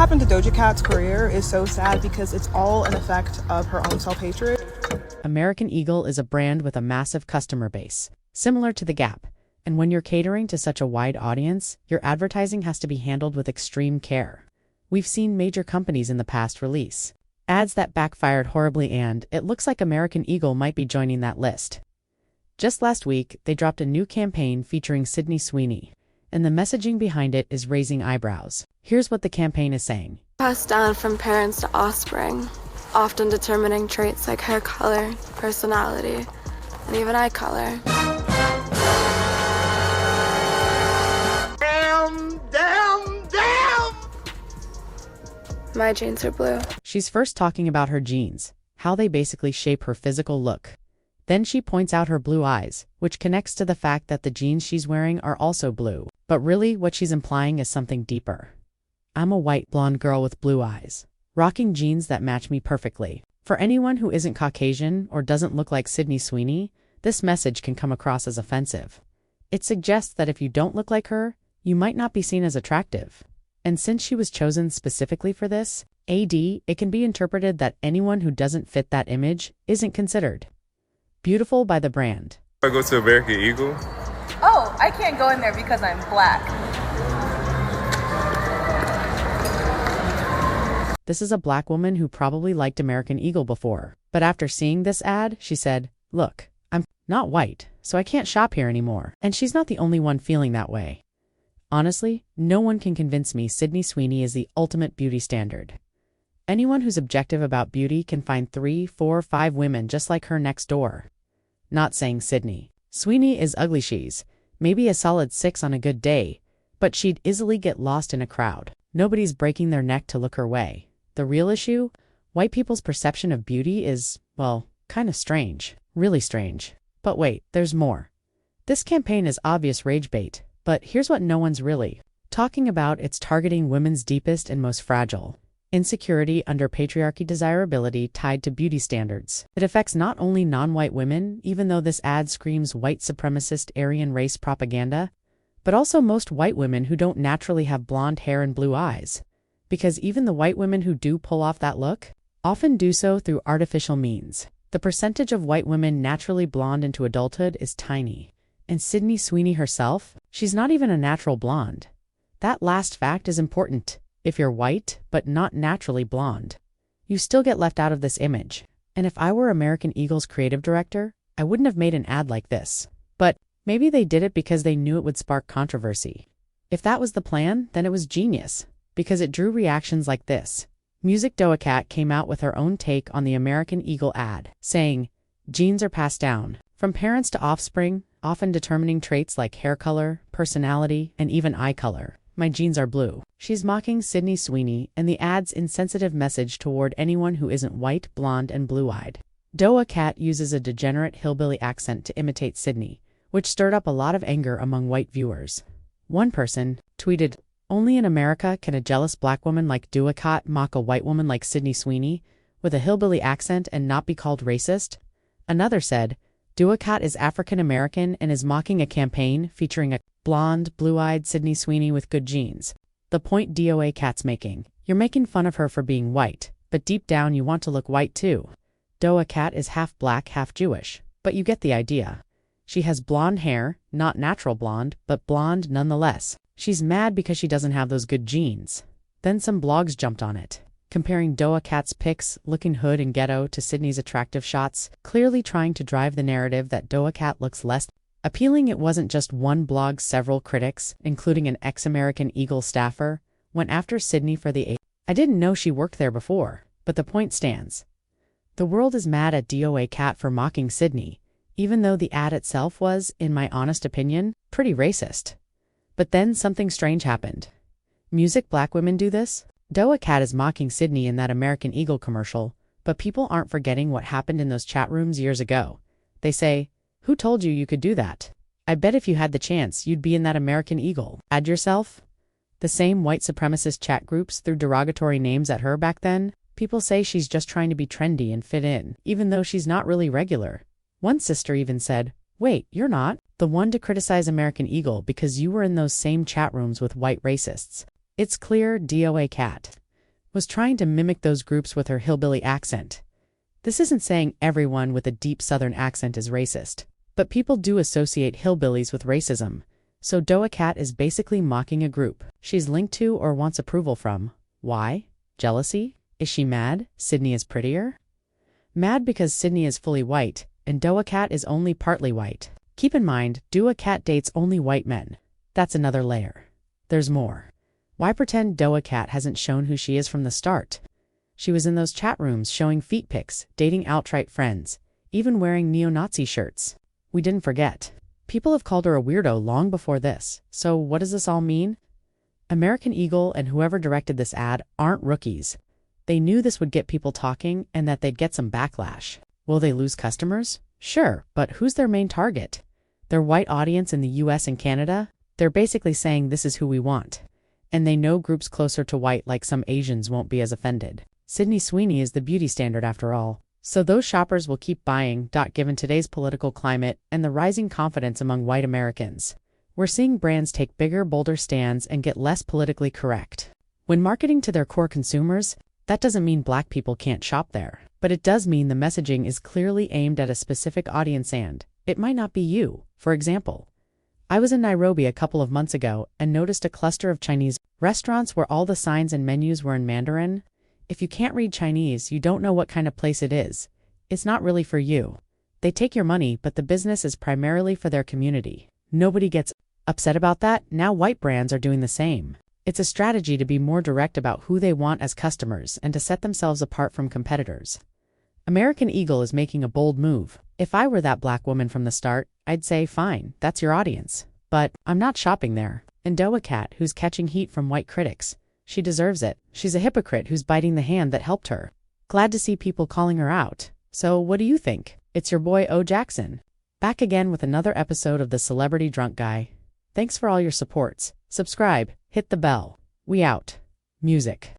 What happened to Doja Cat's career is so sad because it's all an effect of her own self-hatred. American Eagle is a brand with a massive customer base, similar to The Gap. And when you're catering to such a wide audience, your advertising has to be handled with extreme care. We've seen major companies in the past release ads that backfired horribly, and it looks like American Eagle might be joining that list. Just last week, they dropped a new campaign featuring Sydney Sweeney, and the messaging behind it is raising eyebrows. Here's what the campaign is saying. Passed down from parents to offspring, often determining traits like hair color, personality, and even eye color. Damn! My jeans are blue. She's first talking about her genes, how they basically shape her physical look. Then she points out her blue eyes, which connects to the fact that the jeans she's wearing are also blue. But really, what she's implying is something deeper. I'm a white blonde girl with blue eyes, rocking jeans that match me perfectly. For anyone who isn't Caucasian or doesn't look like Sydney Sweeney, this message can come across as offensive. It suggests that if you don't look like her, you might not be seen as attractive. And since she was chosen specifically for this, it can be interpreted that anyone who doesn't fit that image isn't considered beautiful by the brand. I go to American Eagle. Oh, I can't go in there because I'm black. This is a black woman who probably liked American Eagle before, but after seeing this ad, she said, "Look, I'm not white, so I can't shop here anymore." And she's not the only one feeling that way. Honestly, no one can convince me Sydney Sweeney is the ultimate beauty standard. Anyone who's objective about beauty can find 3, 4, 5 women just like her next door. Not saying Sydney Sweeney is ugly. She's maybe a solid 6 on a good day, but she'd easily get lost in a crowd. Nobody's breaking their neck to look her way. The real issue? White people's perception of beauty is, well, kind of strange. Really strange. But wait, there's more. This campaign is obvious rage bait, but here's what no one's really talking about. It's targeting women's deepest and most fragile insecurity under patriarchy, desirability tied to beauty standards. It affects not only non-white women, even though this ad screams white supremacist Aryan race propaganda, but also most white women who don't naturally have blonde hair and blue eyes. Because even the white women who do pull off that look often do so through artificial means. The percentage of white women naturally blonde into adulthood is tiny. And Sydney Sweeney herself, she's not even a natural blonde. That last fact is important. If you're white, but not naturally blonde, you still get left out of this image. And if I were American Eagle's creative director, I wouldn't have made an ad like this. But maybe they did it because they knew it would spark controversy. If that was the plan, then it was genius, because it drew reactions like this. Doja Cat came out with her own take on the American Eagle ad, saying, "Genes are passed down from parents to offspring, often determining traits like hair color, personality, and even eye color. My jeans are blue." She's mocking Sydney Sweeney and the ad's insensitive message toward anyone who isn't white, blonde, and blue-eyed. Doja Cat uses a degenerate hillbilly accent to imitate Sydney, which stirred up a lot of anger among white viewers. One person tweeted, "Only in America can a jealous black woman like Doja Cat mock a white woman like Sydney Sweeney with a hillbilly accent and not be called racist." Another said, "Doja Cat is African American and is mocking a campaign featuring a blonde, blue-eyed Sydney Sweeney with good genes." The point Doja Cat's making. You're making fun of her for being white, but deep down you want to look white too. Doja Cat is half black, half Jewish, but you get the idea. She has blonde hair, not natural blonde, but blonde nonetheless. She's mad because she doesn't have those good genes. Then some blogs jumped on it, comparing Doja Cat's pics looking hood and ghetto to Sydney's attractive shots, clearly trying to drive the narrative that Doja Cat looks less appealing. It wasn't just one blog. Several critics, including an ex-American Eagle staffer, went after Sydney for the I didn't know she worked there before, but the point stands. The world is mad at Doja Cat for mocking Sydney, even though the ad itself was, in my honest opinion, pretty racist. But then something strange happened. Black women do this? Doja Cat is mocking Sydney in that American Eagle commercial, but people aren't forgetting what happened in those chat rooms years ago. They say, "Who told you could do that? I bet if you had the chance, you'd be in that American Eagle ad yourself." The same white supremacist chat groups threw derogatory names at her back then. People say she's just trying to be trendy and fit in, even though she's not really regular. One sister even said, "Wait, you're not the one to criticize American Eagle because you were in those same chat rooms with white racists." It's clear Doja Cat was trying to mimic those groups with her hillbilly accent. This isn't saying everyone with a deep Southern accent is racist, but people do associate hillbillies with racism. So Doja Cat is basically mocking a group she's linked to or wants approval from. Why? Jealousy? Is she mad Sydney is prettier? Mad because Sydney is fully white, and Doja Cat is only partly white. Keep in mind, Doja Cat dates only white men. That's another layer. There's more. Why pretend Doja Cat hasn't shown who she is from the start? She was in those chat rooms showing feet pics, dating outright friends, even wearing neo-Nazi shirts. We didn't forget. People have called her a weirdo long before this, so what does this all mean? American Eagle and whoever directed this ad aren't rookies. They knew this would get people talking and that they'd get some backlash. Will they lose customers? Sure, but who's their main target? Their white audience in the US and Canada? They're basically saying this is who we want. And they know groups closer to white like some Asians won't be as offended. Sydney Sweeney is the beauty standard after all. So those shoppers will keep buying. Given today's political climate and the rising confidence among white Americans, we're seeing brands take bigger, bolder stands and get less politically correct. When marketing to their core consumers, that doesn't mean black people can't shop there. But it does mean the messaging is clearly aimed at a specific audience and it might not be you. For example, I was in Nairobi a couple of months ago and noticed a cluster of Chinese restaurants where all the signs and menus were in Mandarin. If you can't read Chinese, you don't know what kind of place it is. It's not really for you. They take your money, but the business is primarily for their community. Nobody gets upset about that. Now white brands are doing the same. It's a strategy to be more direct about who they want as customers and to set themselves apart from competitors. American Eagle is making a bold move. If I were that black woman from the start, I'd say, fine, that's your audience. But I'm not shopping there. And Doja Cat, who's catching heat from white critics, she deserves it. She's a hypocrite who's biting the hand that helped her. Glad to see people calling her out. So what do you think? It's your boy O Jackson. Back again with another episode of The Celebrity Drunk Guy. Thanks for all your supports. Subscribe, hit the bell. We out. Music.